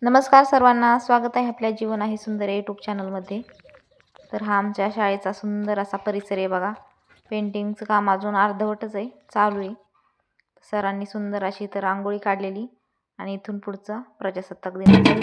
नमस्कार सर्वांना, स्वागत आहे आपल्या जीवन आहे सुंदर यूट्यूब चॅनलमध्ये. तर हा आमच्या शाळेचा सुंदर असा परिसर आहे बघा. पेंटिंगचं काम अजून अर्धवटच आहे, चालू आहे. सरांनी सुंदर अशी इथं रांगोळी काढलेली आणि इथून पुढचा प्रजासत्ताक दिनाचा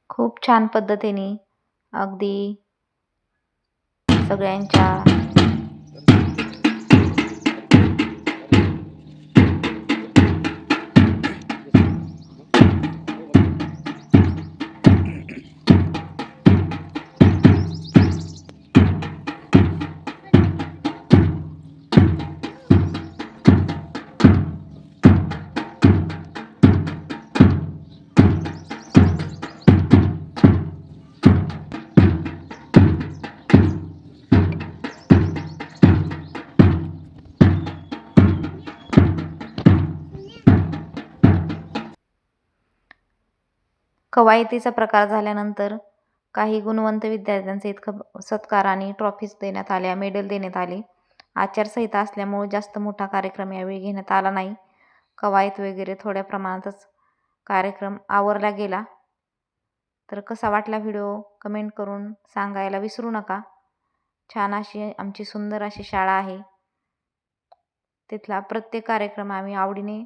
खूप छान पद्धतीने अगदी सगळ्यांच्या कवायतीचा प्रकार झाल्यानंतर काही गुणवंत विद्यार्थ्यांचे इतकं सत्कार आणि ट्रॉफीज देण्यात आल्या, मेडल देण्यात आले. आचारसंहिता असल्यामुळे जास्त मोठा कार्यक्रम यावेळी घेण्यात आला नाही. कवायत वगैरे थोड्या प्रमाणातच कार्यक्रम आवरला गेला. तर कसा वाटला व्हिडिओ कमेंट करून सांगायला विसरू नका. छान अशी आमची सुंदर अशी शाळा आहे. तिथला प्रत्येक कार्यक्रम आम्ही आवडीने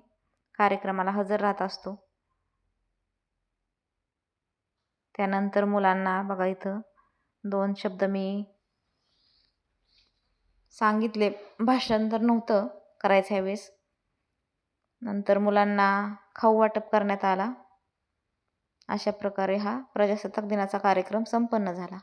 कार्यक्रमाला हजर राहत असतो. त्यानंतर मुलांना बघा इथं 2 शब्द मी सांगितले, भाषांतर नव्हतं करायचं ह्यावेळेस. नंतर मुलांना खाऊ वाटप करण्यात आला. अशा प्रकारे हा प्रजासत्ताक दिनाचा कार्यक्रम संपन्न झाला.